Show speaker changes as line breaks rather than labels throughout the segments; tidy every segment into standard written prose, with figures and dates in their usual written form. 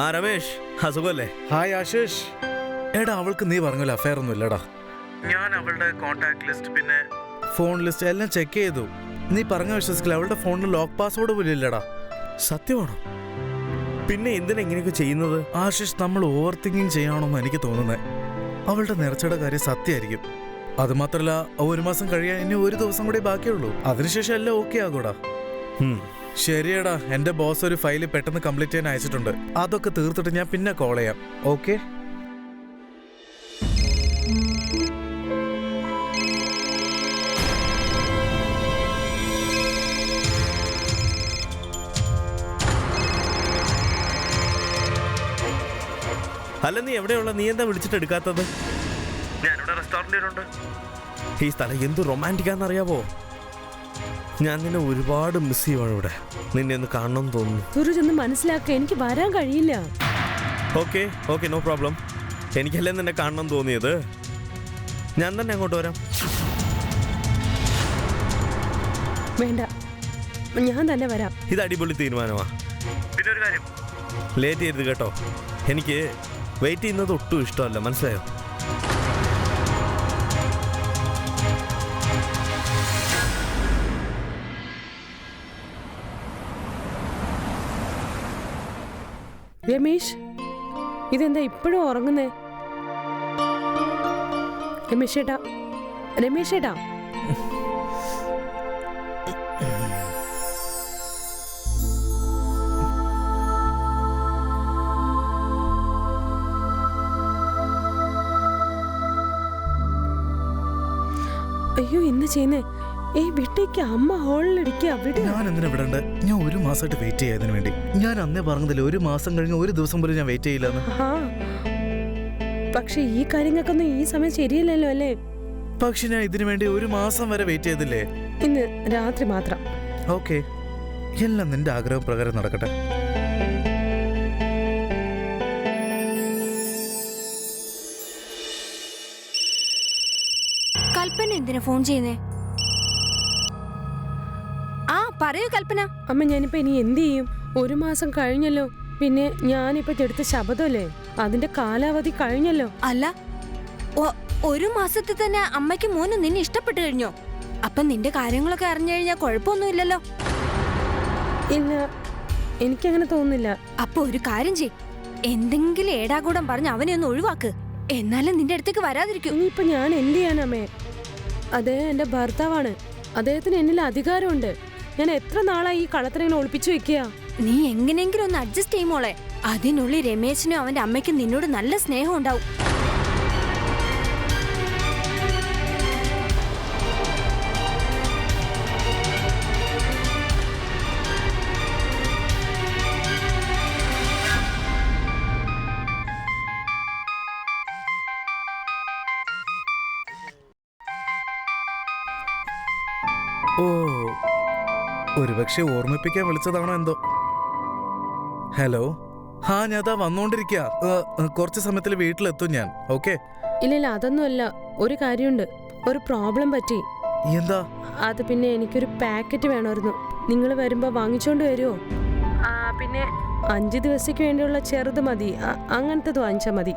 ആ രമേഷ്, സുഖല്ലേ?
ഹായ് ആശിഷ്. എടാ, അവൾക്ക് നീ പറഞ്ഞല്ലോ അഫയർ ഒന്നും ഇല്ലടാ. ഞാൻ അവളുടെ കോണ്ടാക്ട് ലിസ്റ്റ് പിന്നെ ഫോൺ ലിസ്റ്റ് എല്ലാം ചെക്ക് ചെയ്തു. നീ പറഞ്ഞ വിശ്വസിക്കില്ല, അവളുടെ ഫോണിൽ ലോക്ക് പാസ്വേഡ് പോലും ഇല്ലടാ.
സത്യമാണോ? പിന്നെ എന്തിനാ ഇങ്ങനെയൊക്കെ ചെയ്യുന്നത്?
ആശിഷ്, നമ്മൾ ഓവർ തിങ്കിങ് ചെയ്യാണെന്ന് എനിക്ക് തോന്നുന്നത്. അവളുടെ നേർച്ചയുടെ കാര്യം സത്യമായിരിക്കും. അതുമാത്രല്ല, 1 മാസം കഴിയാൻ ഇനി 1 ദിവസം കൂടി ബാക്കിയുള്ളൂ. അതിനുശേഷം എല്ലാം ഓക്കെ ആകൂടാ. ശരിയടാ, എന്റെ ബോസ് ഒരു ഫയൽ പെട്ടെന്ന് കംപ്ലീറ്റ് ചെയ്യാൻ അയച്ചിട്ടുണ്ട്. അതൊക്കെ തീർത്തിട്ട് ഞാൻ പിന്നെ കോൾ ചെയ്യാം. ഓക്കെ?
അല്ല, നീ എവിടെയുള്ള? നീ എന്താ വിളിച്ചിട്ട് എടുക്കാത്തത്?
ഞാനിവിടെ റെസ്റ്റോറന്റിലുണ്ട്.
ഈ സ്ഥലം എന്ത് റൊമാൻറ്റിക്കാന്നറിയാവോ? ഞാൻ നിന്നെ ഒരുപാട് മിസ് ചെയ്യുവാണ് ഇവിടെ. നിന്നെ ഒന്ന് കാണണം തോന്നുന്നു.
സൂരജ്, മനസ്സിലാക്കുക, എനിക്ക് വരാൻ കഴിയില്ല.
Okay okay, no problem. എനിക്കല്ലേ നിന്നെ കാണണം തോന്നിയത്. ഞാൻ തന്നെ അങ്ങോട്ട് വരാം.
വേണ്ട, ഞാൻ തന്നെ വരാം.
ഇത് അടിപൊളി തീരുമാനമാ.
പിന്നെ ഒരു കാര്യം,
ലേറ്റ് ചെയ്യരുത് കേട്ടോ. എനിക്ക് വെയിറ്റ് ചെയ്യുന്നത് ഒട്ടും ഇഷ്ടമല്ല, മനസ്സിലായോ?
രമേശ്, ഇതെന്താ ഇപ്പോഴും ഉറങ്ങുന്നേ? രമേശ് ഏട്ടാ, രമേശ് ഏട്ടാ. അയ്യോ, എന്താ ചെയ്യുന്നേ? വിട്ടേക്ക്, അമ്മ ഹോളിലിരിക്കുക.
ഞാൻ എന്തിനാ വിടണ്ടേ? ഞാൻ 1 മാസമായിട്ട് വെയിറ്റ് ചെയ്യാതിന് വേണ്ടി. ഞാൻ അന്നേ പറഞ്ഞതില്ല, 1 മാസം കഴിഞ്ഞ് 1 ദിവസം പോലും ഞാൻ വെയിറ്റ് ചെയ്യില്ലെന്ന്.
പക്ഷെ ഈ കാര്യങ്ങൾക്കൊന്നും ഈ സമയം ശരിയല്ലല്ലോ അല്ലേ?
പക്ഷെ ഞാൻ ഇതിനു വേണ്ടി 1 മാസം വരെ വെയിറ്റ് ചെയ്തില്ലേ?
ഇന്ന് രാത്രി മാത്രം.
ഓക്കെ, എല്ലാം നിന്റെ ആഗ്രഹം പ്രകാരം നടക്കട്ടെ.
കൽപ്പന എന്തിനാ ഫോൺ ചെയ്യുന്നേ? ആ പറയൂ കൽപ്പന.
അമ്മ, ഞാനിപ്പോ ഇനി എന്ത് ചെയ്യും? 1 മാസം കഴിഞ്ഞല്ലോ. പിന്നെ ഞാനിപ്പോ എടുത്ത ശബ്ദമല്ലേ, അതിന്റെ കാലാവധി കഴിഞ്ഞല്ലോ.
അല്ല, 1 മാസത്തിൽ തന്നെ അമ്മയ്ക്ക് മോന് നിന്നെ ഇഷ്ടപ്പെട്ടു കഴിഞ്ഞോ? അപ്പൊ നിന്റെ കാര്യങ്ങളൊക്കെ അറിഞ്ഞു കഴിഞ്ഞാൽ കുഴപ്പമൊന്നുമില്ലല്ലോ.
ഇല്ല, എനിക്കങ്ങനെ തോന്നുന്നില്ല.
അപ്പൊ ഒരു കാര്യം ചെയ്, എന്തെങ്കിലും ഏടാകൂടം പറഞ്ഞ് അവനെ ഒന്ന് ഒഴിവാക്ക്. എന്നാലും നിന്റെ അടുത്തേക്ക് വരാതിരിക്കും.
ഇനിയിപ്പൊ ഞാൻ എന്ത് ചെയ്യാനമ്മേ? അദ്ദേഹം എന്റെ ഭർത്താവാണ്. അദ്ദേഹത്തിന് എന്നിൽ അധികാരമുണ്ട്. ഞാൻ എത്ര നാളായി ഈ കളത്തിനെ ഒളിപ്പിച്ചു വെക്കുക.
നീ എങ്ങനെയെങ്കിലും ഒന്ന് അഡ്ജസ്റ്റ് ചെയ്യുമോളെ. അതിനുള്ളിൽ രമേശിനും അവന്റെ അമ്മയ്ക്കും നിന്നോട് നല്ല സ്നേഹം ഉണ്ടാവും.
ഓ, ഒരുപക്ഷെ ഓർമ്മിപ്പിക്കാൻ വിളിച്ചതാണോ എന്തോ. ഹലോ, ഞാൻ അതാ വന്നോണ്ടിരിക്കുക. കുറച്ച് സമയത്തിൽ വീട്ടിലെത്തും ഞാൻ. ഓക്കെ?
ഇല്ല, അതൊന്നുമല്ല. ഒരു കാര്യമുണ്ട്, ഒരു പ്രോബ്ലം പറ്റി.
എന്താ?
അത് പിന്നെ എനിക്കൊരു പാക്കറ്റ് വേണമായിരുന്നു. നിങ്ങൾ വരുമ്പോ വാങ്ങിച്ചോണ്ട് വരുമോ? പിന്നെ 5 ദിവസത്തേക്ക് വേണ്ടിയുള്ള ചെറുത് മതി. അങ്ങനത്തത് വാങ്ങിച്ചാൽ മതി.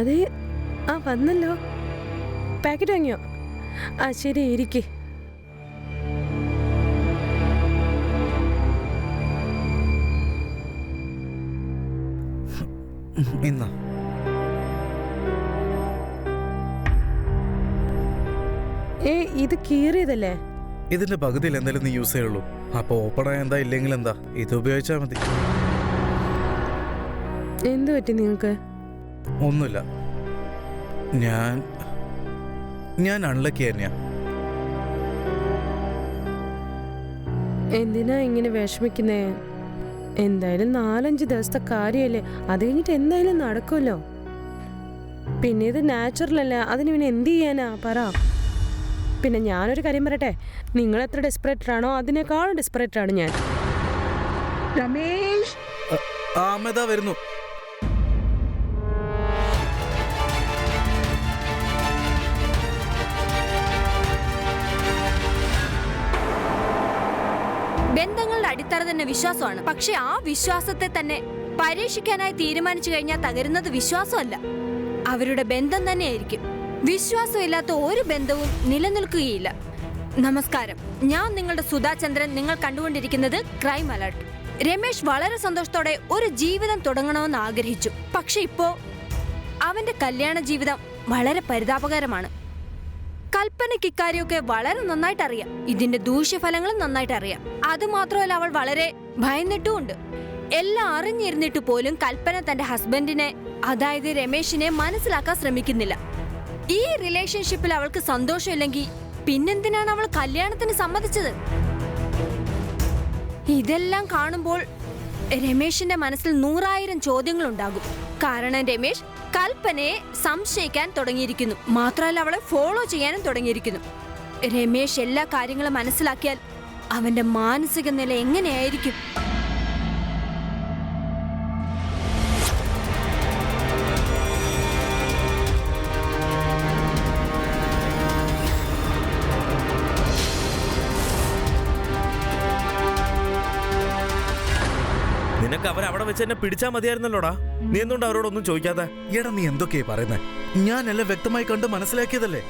അതെ, വന്നല്ലോ. പാക്കറ്റ് വാങ്ങിയോ? ശരി, ഇരിക്കേ.
ഇന്നാ
ഇത് കീറിയതല്ലേ?
ഇതിന്റെ പകുതിയിൽ എന്തായാലും നീ യൂസ് ചെയ്യുള്ളൂ. അപ്പൊ ഓപ്പണായ എന്താ, ഇല്ലെങ്കിൽ എന്താ, ഇത് ഉപയോഗിച്ചാൽ മതി.
എന്ത് പറ്റി നിങ്ങൾക്ക്?
ഒന്നുമില്ല, ഞാൻ അൺലക്കി തന്നെയാ.
എന്തിനാ ഇങ്ങനെ വിഷമിക്കുന്നേ? എന്തായാലും 4-5 ദിവസത്തെ കാര്യമല്ലേ, അത് കഴിഞ്ഞിട്ട് എന്തായാലും നടക്കുമല്ലോ. പിന്നെ ഇത് നാച്ചുറൽ അല്ല, അതിന് പിന്നെ എന്ത് ചെയ്യാനാ പറ. പിന്നെ ഞാനൊരു കാര്യം പറയട്ടെ, നിങ്ങൾ എത്ര ഡെസ്പറേറ്റഡ് ആണോ അതിനേക്കാളും ഡെസ്പറേറ്റഡ് ആണ് ഞാൻ.
രമേശ്, വരുന്നു.
അത്ര തന്നെ വിശ്വാസമാണ്. പക്ഷെ ആ വിശ്വാസത്തെ തന്നെ പരീക്ഷിക്കാനായി തീരുമാനിച്ചു കഴിഞ്ഞാൽ തകരുന്നത് വിശ്വാസമല്ല, അവരുടെ ബന്ധം തന്നെയായിരിക്കും. വിശ്വാസമില്ലാത്ത ഒരു ബന്ധവും നിലനിൽക്കുകയില്ല. നമസ്കാരം, ഞാൻ നിങ്ങളുടെ സുധാചന്ദ്രൻ. നിങ്ങൾ കണ്ടുകൊണ്ടിരിക്കുന്നത് ക്രൈം അലർട്ട്. രമേശ് വളരെ സന്തോഷത്തോടെ ഒരു ജീവിതം തുടങ്ങണമെന്ന് ആഗ്രഹിച്ചു. പക്ഷെ ഇപ്പോ അവന്റെ കല്യാണ ജീവിതം വളരെ പരിതാപകരമാണ്. കൽപ്പനയ്ക്ക് ഇക്കാര്യമൊക്കെ വളരെ നന്നായിട്ട് അറിയാം. ഇതിന്റെ ദൂഷ്യഫലങ്ങളും നന്നായിട്ട് അറിയാം. അതുമാത്രമല്ല, അവൾ വളരെ ഭയന്നിട്ടുമുണ്ട്. എല്ലാം അറിഞ്ഞിരുന്നിട്ട് പോലും കൽപ്പന തന്റെ ഹസ്ബൻഡിനെ, അതായത് രമേശിനെ മനസ്സിലാക്കാൻ ശ്രമിക്കുന്നില്ല. ഈ റിലേഷൻഷിപ്പിൽ അവൾക്ക് സന്തോഷമില്ലെങ്കിൽ പിന്നെന്തിനാണ് അവൾ കല്യാണത്തിന് സമ്മതിച്ചത്? ഇതെല്ലാം കാണുമ്പോൾ രമേശിന്റെ മനസ്സിൽ 100,000 ചോദ്യങ്ങളുണ്ടാകും. കാരണം രമേശ് കൽപ്പനയെ സംശയിക്കാൻ തുടങ്ങിയിരിക്കുന്നു. മാത്രമല്ല, അവളെ ഫോളോ ചെയ്യാനും തുടങ്ങിയിരിക്കുന്നു. രമേശ് എല്ലാ കാര്യങ്ങളും മനസ്സിലാക്കിയാൽ അവന്റെ മാനസിക നില എങ്ങനെയായിരിക്കും?
നിനക്ക് അവരവിടെ വെച്ച് എന്നെ പിടിച്ചാ മതിയായിരുന്നല്ലോടാ. നീ എന്തുകൊണ്ട് അവരോടൊന്നും ചോദിക്കാതെ?
എടാ, നീ എന്തൊക്കെയാ പറയുന്നത്? ഞാനെല്ലാം വ്യക്തമായി കണ്ട് മനസ്സിലാക്കിയതല്ലേ.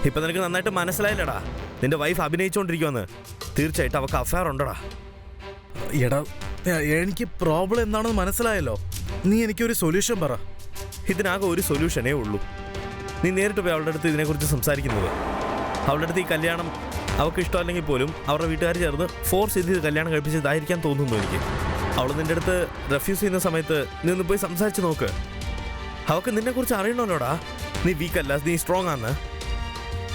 ഇപ്പൊ നിനക്ക് നന്നായിട്ട് മനസ്സിലായില്ലടാ നിന്റെ വൈഫ് അഭിനയിച്ചോണ്ടിരിക്കുവന്ന്. തീർച്ചയായിട്ടും അവക്ക് അഫയർ ഉണ്ടടാ.
എടാ, എനിക്ക് പ്രോബ്ലം എന്താണെന്ന് മനസ്സിലായല്ലോ. നീ എനിക്കൊരു സൊല്യൂഷൻ പറ.
ഇതിനാകെ ഒരു സൊല്യൂഷനേ ഉള്ളൂ. നീ നേരിട്ട് പോയി അവളുടെ അടുത്ത് ഇതിനെക്കുറിച്ച് സംസാരിക്കുന്നത്. അവളുടെ അടുത്ത് ഈ കല്യാണം അവൾക്ക് ഇഷ്ടമല്ലെങ്കിൽ പോലും അവരുടെ വീട്ടുകാർ ചേർന്ന് ഫോഴ്സ് ചെയ്ത് കല്യാണം കഴിപ്പിച്ചതായിരിക്കാൻ തോന്നുന്നു എനിക്ക്. അവൾ നിന്റെ അടുത്ത് റെഫ്യൂസ് ചെയ്യുന്ന സമയത്ത് നീ ഒന്ന് പോയി സംസാരിച്ച് നോക്ക്. അവൾക്ക് നിന്നെക്കുറിച്ച് അറിയണമല്ലോടാ. നീ വീക്കല്ല, നീ സ്ട്രോങ് ആണ്.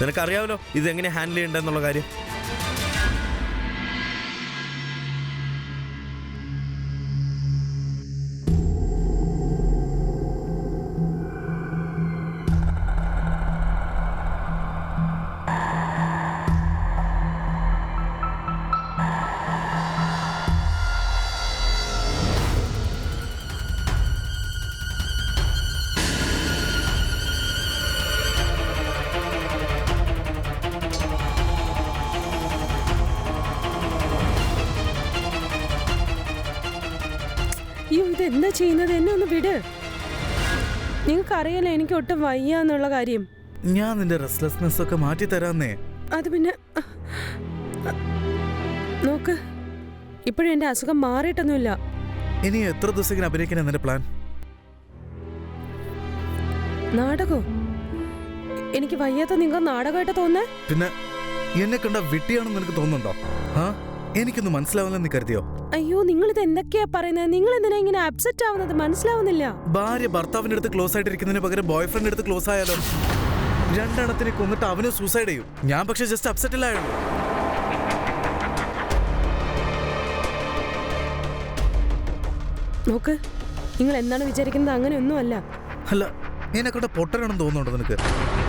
നിനക്കറിയാമല്ലോ ഇതെങ്ങനെ ഹാൻഡിൽ ചെയ്യണ്ടെന്നുള്ള കാര്യം.
അയ്യോ, ഇതെന്താ ചെയ്യുന്നത്? എന്നെ ഒന്ന് വിട്. നിങ്ങൾക്കറിയാലോ എനിക്ക് ഒട്ടും വയ്യ എന്നുള്ള കാര്യം.
ഞാൻ നിന്റെ റെസ്റ്റ്ലെസ്നെസ് ഒക്കെ മാറ്റി തരാന്നേ.
അത് പിന്നെ നോക്ക്, ഇപ്പോഴും എന്റെ അസുഖം മാറിയിട്ടൊന്നുമില്ല.
ഇനി എത്ര ദിവസം ഇങ്ങനെ അഭിനയിക്കാൻ നിന്റെ പ്ലാൻ?
നാടകോ? എനിക്ക് വയ്യാത്ത നിങ്ങൾ നാടകമായിട്ട് തോന്നേ?
പിന്നെ എന്നെ കണ്ട വിട്ടിയാണെന്ന് നിനക്ക് തോന്നുന്നുണ്ടോ? ആ, എനിക്കൊന്നും മനസ്സിലാവില്ലെന്ന് നീ കരുതിയോ?
അയ്യോ, നിങ്ങൾ ഇത് എന്തൊക്കെയാ പറയുന്നത്? നിങ്ങൾ എന്തിനാ ഇങ്ങനെ അപ്സെറ്റ് ആവുന്നത്? മനസ്സിലാവുന്നില്ല.
ഭാര്യ ഭർത്താവിന്റെ അടുത്ത് ക്ലോസ് ആയിട്ടിരിക്കുന്നതിന് പകരം ബോയ് ഫ്രണ്ടിന്റെ അടുത്ത് ക്ലോസ് ആയാലോ? രണ്ടെണ്ണത്തിനെ കൊന്നിട്ട് അവന് സൂസൈഡ് ചെയ്യും. ഞാൻ പക്ഷെ ജസ്റ്റ് അപ്സെറ്റ് ഇല്ലായുള്ളൂ.
നോക്ക്, നിങ്ങൾ എന്താണ് വിചാരിക്കുന്നത്? അങ്ങനെയൊന്നും അല്ല.
അല്ല, എന്നെ കണ്ട പൊട്ടനാണെന്ന് തോന്നുന്നുണ്ടോ നിനക്ക്?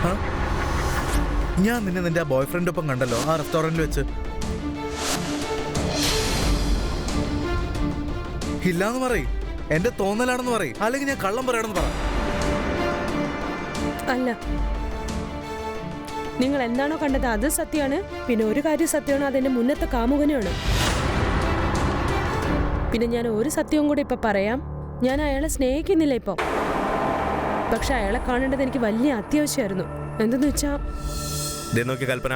ആ, ഞാൻ നിന്നെ നിന്റെ ആ ബോയ് ഫ്രണ്ട് ഒപ്പം കണ്ടല്ലോ ആ റെസ്റ്റോറന്റിൽ വെച്ച്. ഇല്ലാന്ന് പറയും, എന്റെ തോന്നലാണെന്ന് പറയും, അല്ലെങ്കിൽ ഞാൻ കള്ളം പറയണമെന്ന് പറ.
അല്ല, നിങ്ങൾ എന്താണോ കണ്ടത് അത് സത്യമാണ്. പിന്നെ ഒരു കാര്യം സത്യമാണ്, അതെന്റെ മുന്നത്തെ കാമുകനാണ്. പിന്നെ ഞാൻ ഒരു സത്യവും കൂടി ഇപ്പൊ പറയാം. ഞാൻ അയാളെ സ്നേഹിക്കുന്നില്ല ഇപ്പൊ. പക്ഷെ അയാളെ കാണേണ്ടത് എനിക്ക് വലിയ അത്യാവശ്യമായിരുന്നു. എന്തെന്ന് വെച്ചാ,
നോക്കിയ കൽപ്പന,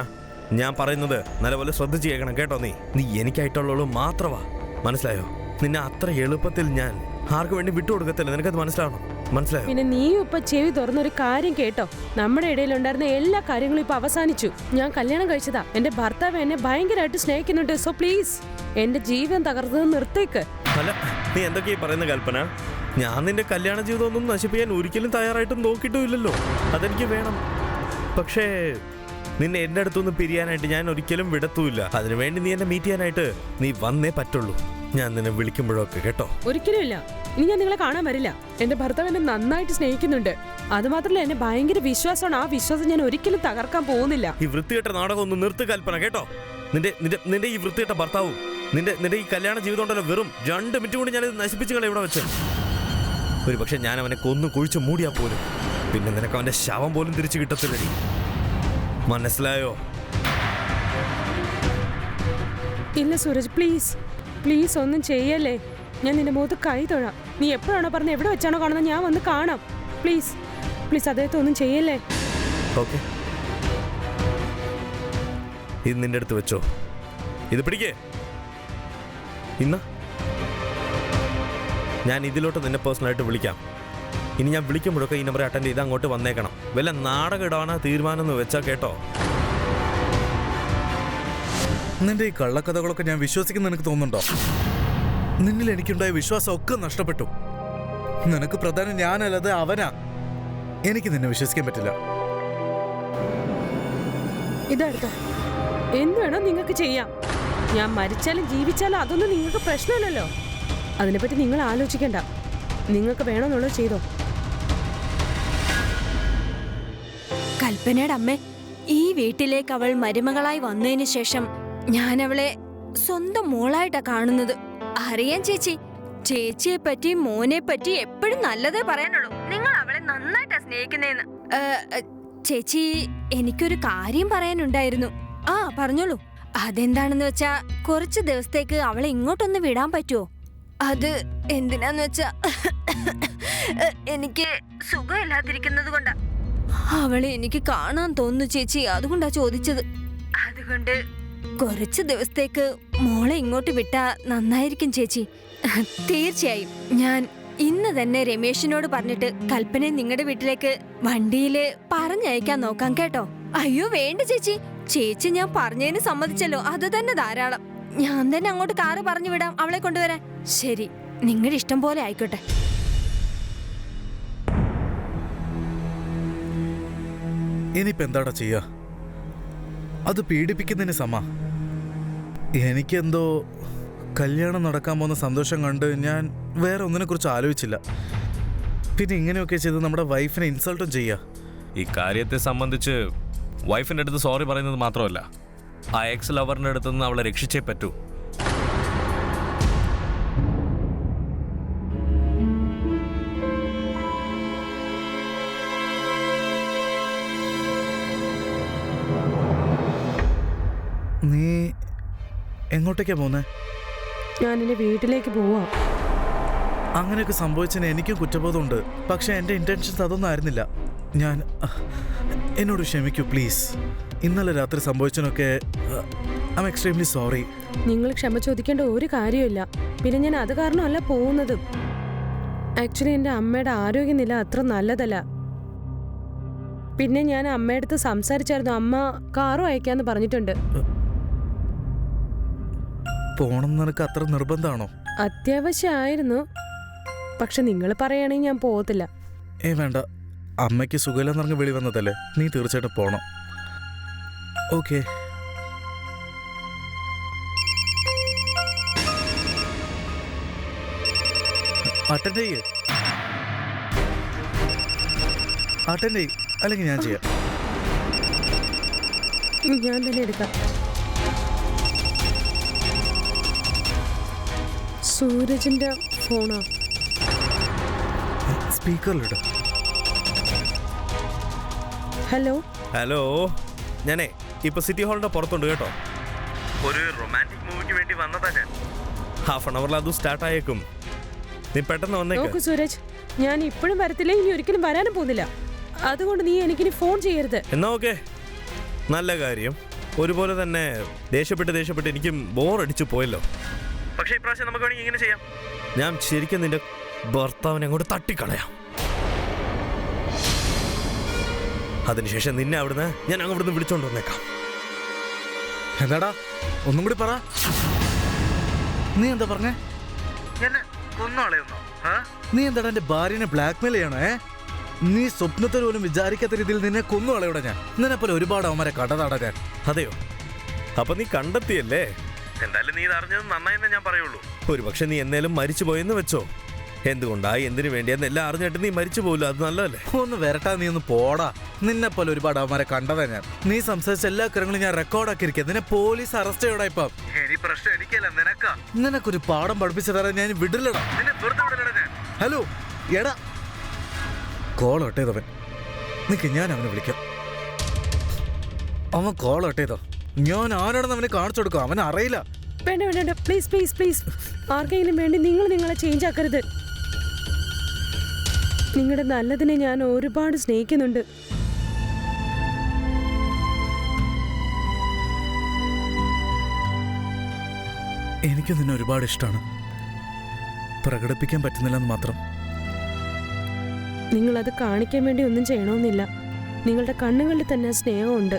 ഞാൻ പറയുന്നത് നല്ലപോലെ ശ്രദ്ധിച്ച് കേൾക്കണം കേട്ടോ. നീ എനിക്കായിട്ടുള്ളൂ മാത്രമാ, മനസ്സിലായോ? നിന്നെ അത്ര എളുപ്പത്തിൽ ഞാൻ ആർക്കു വേണ്ടി വിട്ടുകൊടുക്കത്തില്ല. നിനക്കത് മനസ്സിലാവണം, മനസ്സിലായോ?
പിന്നെ നീയും ഇപ്പൊ ചെവി തുറന്നൊരു കാര്യം കേട്ടോ. നമ്മുടെ ഇടയിലുണ്ടായിരുന്ന എല്ലാ കാര്യങ്ങളും ഇപ്പൊ അവസാനിച്ചു. ഞാൻ കല്യാണം കഴിച്ചതാ. എന്റെ ഭർത്താവ് എന്നെ ഭയങ്കരമായിട്ട് സ്നേഹിക്കുന്നുണ്ട്. സോ പ്ലീസ്, എന്റെ ജീവൻ തകർത്തത് നിർത്തേക്ക്.
അല്ല, നീ എന്തൊക്കെയാ പറയുന്ന കൽപ്പന? ഞാൻ നിന്റെ കല്യാണ ജീവിതം ഒന്നും നശിപ്പിക്കാൻ ഒരിക്കലും തയ്യാറായിട്ടും നോക്കിയിട്ടുമില്ലല്ലോ. അതെനിക്ക് വേണം. പക്ഷേ നിന്നെ എൻ്റെ അടുത്തൊന്ന് പിരിയാനായിട്ട് ഞാൻ ഒരിക്കലും വിടത്തുമില്ല. അതിനുവേണ്ടി നീ എന്നെ മീറ്റ് ചെയ്യാനായിട്ട് നീ വന്നേ പറ്റുള്ളൂ. ഞാൻ നിന്നെ വിളിക്കുമ്പോഴൊക്കെ, കേട്ടോ?
ഒരിക്കലും ഇല്ല. ഇനി ഞാൻ നിങ്ങളെ കാണാൻ വരില്ല. എന്റെ ഭർത്താവ് എന്നെ നന്നായിട്ട് സ്നേഹിക്കുന്നുണ്ട്. അതുമാത്രമല്ല, എന്നെ ഭയങ്കര വിശ്വാസമാണ്. ആ വിശ്വാസം ഞാൻ ഒരിക്കലും തകർക്കാൻ പോകുന്നില്ല.
ഈ വൃത്തികെട്ട നാടകം ഒന്ന് നിർത്ത് കൽപ്പന, കേട്ടോ? നിന്റെ ഈ വൃത്തികെട്ട ഭർത്താവും നിന്റെ ഈ കല്യാണ ജീവിതം ഉണ്ടല്ലോ, വെറും 2 മിനിറ്റ് കൊണ്ട് ഞാനിത് നശിപ്പിച്ചു കളെ ഇവിടെ വെച്ച്. ഒരു പക്ഷെ ഞാൻ അവനെ കൊന്നു കുഴിച്ച് മൂടിയാ പോലും പിന്നെ നിനക്ക് അവന്റെ ശവം പോലും തിരിച്ചു കിട്ടത്തില്ലടി. മനസ്സിലായോ?
ഇല്ല സൂരജ്, പ്ലീസ്. പ്ലീസ് ഒന്നും ചെയ്യല്ലേ. ഞാൻ നിന്റെ മുഖത്ത് കൈ തൊഴാം. നീ എപ്പോഴാണോ പറഞ്ഞ എവിടെ വെച്ചാണോ കാണുന്നത് ഞാൻ വന്ന് കാണാം. പ്ലീസ് പ്ലീസ് അദ്ദേഹത്തെ ഒന്നും ചെയ്യല്ലേ.
ഓക്കെ, ഇത് നിന്റെ അടുത്ത് വെച്ചോ. ഇത് പിടിക്കേ. ഇന്ന് ഞാൻ ഇതിലോട്ട് നിന്നെ പേഴ്സണലായിട്ട് വിളിക്കാം. ഇനി ഞാൻ വിളിക്കുമ്പോഴൊക്കെ ഈ നമ്പർ അറ്റൻഡ് ചെയ്ത് അങ്ങോട്ട് വന്നേക്കണം. വല്ല നാടകം ഇടാനാ തീരുമാനം എന്ന് വെച്ചാൽ കേട്ടോ.
നിന്റെ ഈ കള്ളക്കഥകളൊക്കെ ഞാൻ വിശ്വസിക്കുന്ന നിനക്ക് തോന്നുന്നുണ്ടോ? നിന്നിൽ എനിക്കുണ്ടായ വിശ്വാസം ഒക്കെ നഷ്ടപ്പെട്ടു. നിനക്ക് പ്രധാനം ഞാനല്ലാതെ അവനാ. എനിക്ക് നിന്നെ വിശ്വസിക്കാൻ പറ്റില്ല.
ഇതെടുത്തോ, എന്ത് വേണോ നിങ്ങൾക്ക് ചെയ്യാം. ഞാൻ മരിച്ചാലും ജീവിച്ചാലും അതൊന്നും നിങ്ങൾക്ക് പ്രശ്നമില്ലല്ലോ. അതിനെപ്പറ്റി നിങ്ങൾ ആലോചിക്കണ്ട. നിങ്ങൾക്ക് വേണമെന്നുള്ളത് ചെയ്തോ.
കൽപ്പനയുടെ അമ്മ, ഈ വീട്ടിലേക്ക് അവൾ മരുമകളായി വന്നതിന് ശേഷം ഞാൻ അവളെ സ്വന്തം മോളായിട്ടാ കാണുന്നത്. അറിയാൻ ചേച്ചി, ചേച്ചിയെ പറ്റി മോനെ പറ്റി എപ്പോഴും നല്ലതേ പറയാനുള്ളൂ. നിങ്ങൾ അവളെ നന്നായിട്ടാ സ്നേഹിക്കുന്നേന്ന്. ചേച്ചി, എനിക്കൊരു കാര്യം പറയാനുണ്ടായിരുന്നു. ആ പറഞ്ഞോളൂ. അതെന്താണെന്ന് വെച്ചാ, കുറച്ച് ദിവസത്തേക്ക് അവളെ ഇങ്ങോട്ടൊന്ന് വിടാൻ പറ്റുമോ? അത് എന്തിനാന്ന് വെച്ചാ, എനിക്ക് സുഖമില്ലാതിരിക്കുന്നത് കൊണ്ടാ. അവളെ എനിക്ക് കാണാൻ തോന്നുന്നു ചേച്ചി, അതുകൊണ്ടാ ചോദിച്ചത്. അതുകൊണ്ട് കുറച്ച് ദിവസത്തേക്ക് മോളെ ഇങ്ങോട്ട് വിട്ടാ നന്നായിരിക്കും ചേച്ചി. തീർച്ചയായും ഞാൻ ഇന്ന് തന്നെ രമേശിനോട് പറഞ്ഞിട്ട് കൽപ്പനയെ നിങ്ങളുടെ വീട്ടിലേക്ക് വണ്ടിയില് പറഞ്ഞയക്കാൻ നോക്കാം കേട്ടോ. അയ്യോ വേണ്ട ചേച്ചി, ചേച്ചി ഞാൻ പറഞ്ഞതിന് സമ്മതിച്ചല്ലോ, അത് തന്നെ ധാരാളം. ഞാൻ തന്നെ അങ്ങോട്ട് കാറ് പറഞ്ഞു വിടാം അവളെ കൊണ്ടുവരാൻ. ശരി, നിങ്ങളുടെ ഇഷ്ടം പോലെ ആയിക്കോട്ടെ.
ഇനിയിപ്പോ എന്താടാ ചെയ്യാ? അത് പീഡിപ്പിക്കുന്നതിന് സമ. എനിക്കെന്തോ കല്യാണം നടക്കാൻ പോകുന്ന സന്തോഷം കണ്ട് ഞാൻ വേറെ ഒന്നിനെ കുറിച്ച് ആലോചിച്ചില്ല. പിന്നെ ഇങ്ങനെയൊക്കെ ചെയ്ത് നമ്മുടെ വൈഫിനെ ഇൻസൾട്ടും ചെയ്യാ.
ഈ കാര്യത്തെ സംബന്ധിച്ച് വൈഫിൻ്റെ അടുത്ത് സോറി പറയുന്നത് മാത്രമല്ല, ആ എക്സ് ലവറിൻ്റെ അടുത്ത് നിന്ന് അവളെ രക്ഷിച്ചേ പറ്റൂ.
നീ എങ്ങോട്ടേക്കാ പോന്നെ?
ഞാൻ എന്റെ വീട്ടിലേക്ക് പോവാം.
അങ്ങനെയൊക്കെ സംഭവിച്ചതിന് എനിക്കും കുറ്റബോധമുണ്ട്. പക്ഷെ എൻ്റെ ഇൻറ്റൻഷൻസ് അതൊന്നും ആയിരുന്നില്ല. ഞാൻ എന്നോട് ക്ഷമിക്കൂ പ്ലീസ്. ഇന്നലെ രാത്രി സംഭവിച്ചതിനൊക്കെ ഐ ആം എക്സ്ട്രീംലി സോറി.
നിങ്ങൾ ക്ഷമ ചോദിക്കേണ്ട ഒരു കാര്യമില്ല. പിന്നെ ഞാൻ അത് കാരണമല്ല പോകുന്നതും. ആക്ച്വലി എൻ്റെ അമ്മയുടെ ആരോഗ്യനില അത്ര നല്ലതല്ല. പിന്നെ ഞാൻ അമ്മയുടെ അടുത്ത് സംസാരിച്ചായിരുന്നു. അമ്മ കാറും അയക്കാന്ന് പറഞ്ഞിട്ടുണ്ട്.
പോണം നിനക്ക് അത്ര നിർബന്ധമാണോ?
അത്യാവശ്യമായിരുന്നു. പക്ഷെ നിങ്ങൾ പറയുകയാണെങ്കിൽ ഞാൻ പോകത്തില്ല.
വേണ്ട, അമ്മയ്ക്ക് സുഖമില്ലെന്ന് പറഞ്ഞ് വിളി വന്നതല്ലേ, നീ തീർച്ചയായിട്ടും പോണം. ഓക്കെ. അറ്റൻഡ് ചെയ്യ്, അറ്റൻഡ് ചെയ്യ്, അല്ലെങ്കിൽ ഞാൻ ചെയ്യാം.
ഞാൻ തന്നെ എടുക്കാം. സൂരജിന്റെ ഫോണോ?
സ്പീക്കറിലിടും.
ഹലോ
ഹലോ, ഞാനേ ഇപ്പൊ സിറ്റി ഹാളിന്റെ പുറത്തുണ്ട് കേട്ടോ. ഒരു റൊമാൻറ്റിക് മൂവിക്ക് വേണ്ടി വന്നതാ ഞാൻ. ഹാഫ് ആൻ അവറിൽ അത് സ്റ്റാർട്ട് ആയേക്കും. നീ പെട്ടെന്ന് വന്നേക്ക്.
നോക്കൂ സൂരജ്, ഞാൻ ഇപ്പോഴും വരത്തില്ല, ഇനി ഒരിക്കലും വരാനും പോകുന്നില്ല. അതുകൊണ്ട് നീ എനിക്കിനി ഫോൺ ചെയ്യരുത്.
എന്നാ ഓക്കെ, നല്ല കാര്യം. ഒരുപോലെ തന്നെ ദേഷ്യപ്പെട്ട് എനിക്കും ബോറടിച്ചു പോയല്ലോ. പക്ഷേ ഇപ്രാവശ്യം നമുക്ക് വേണമെങ്കിൽ ഇങ്ങനെ ചെയ്യാം. ഞാൻ ശരിക്കും നിന്റെ ഭർത്താവിനെ അങ്ങോട്ട് തട്ടിക്കളയാം. അതിനുശേഷം നിന്നെ ഞാൻ അവിടുന്ന് വിളിച്ചോണ്ട് വന്നേക്കാം.
എന്താടാ, ഒന്നും കൂടി പറ. നീ എന്താ പറഞ്ഞേ? നീ എന്താടാ എന്റെ ഭാര്യനെ ബ്ലാക്ക്മെയിൽ ചെയ്യണോ? നീ സ്വപ്നത്തിൽ പോലും വിചാരിക്കാത്ത രീതിയിൽ നിന്നെ കൊന്നുകളയൂടെ ഞാൻ. നിന്നെപ്പോലെ ഒരുപാട് അവന്മാരെ കടതാടാ ഞാൻ.
അതെയോ? അപ്പൊ നീ കണ്ടെത്തിയല്ലേ? എന്തായാലും നീ ഇത് അറിഞ്ഞത് നന്നായെന്നേ ഞാൻ പറയുള്ളൂ. ഒരു പക്ഷെ നീ എന്നേലും മരിച്ചു പോയെന്ന് വെച്ചോ. എന്തുകൊണ്ടായി, എന്തിനു വേണ്ടിയെന്ന് എല്ലാം അറിഞ്ഞിട്ട് നീ മരിച്ചു പോകില്ല, അത് നല്ലതല്ലേ?
ഒന്ന് വരട്ടാ, നീ ഒന്ന് പോടാ. നിന്നെപ്പോലെ ഒരുപാട് അവന്മാരെ കണ്ടതാ ഞാൻ. നീ സംസാരിച്ച എല്ലാ കാര്യങ്ങളും ഞാൻ റെക്കോർഡാക്കിയിരിക്കുക. നിന്നെ പോലീസ് അറസ്റ്റ് ചെയ്യടാ. ഇപ്പം പ്രശ്നം എനിക്കല്ല, നിനക്കാ. നിനക്കൊരു പാഠം പഠിപ്പിച്ചു തരാൻ ഞാൻ വിടില്ലടാ. ഹലോ എടാ, കോൾ ഒട്ടേതവൻ. നിക്ക്, ഞാൻ അവനെ വിളിക്കാം. അവൻ കോൾ ഒട്ടേതോ. ഞാൻ ആരാണെന്ന് അവനെ കാണിച്ചു കൊടുക്കാം. അവൻ അറിയില്ല.
വേണ്ട വേണ്ട വേണ്ട പ്ലീസ് പ്ലീസ് പ്ലീസ് ആർക്കെങ്കിലും വേണ്ടി നിങ്ങൾ നിങ്ങളെ ചേഞ്ച് ആക്കരുത്. നിങ്ങളുടെ നല്ലതിനെ ഞാൻ ഒരുപാട് സ്നേഹിക്കുന്നുണ്ട്.
എനിക്കും നിന്നെ ഒരുപാട് ഇഷ്ടമാണ്. പ്രകടിപ്പിക്കാൻ പറ്റുന്നില്ലെന്ന് മാത്രം.
നിങ്ങളത് കാണിക്കാൻ വേണ്ടി ഒന്നും ചെയ്യണമെന്നില്ല. നിങ്ങളുടെ കണ്ണുകളിൽ തന്നെ സ്നേഹമുണ്ട്.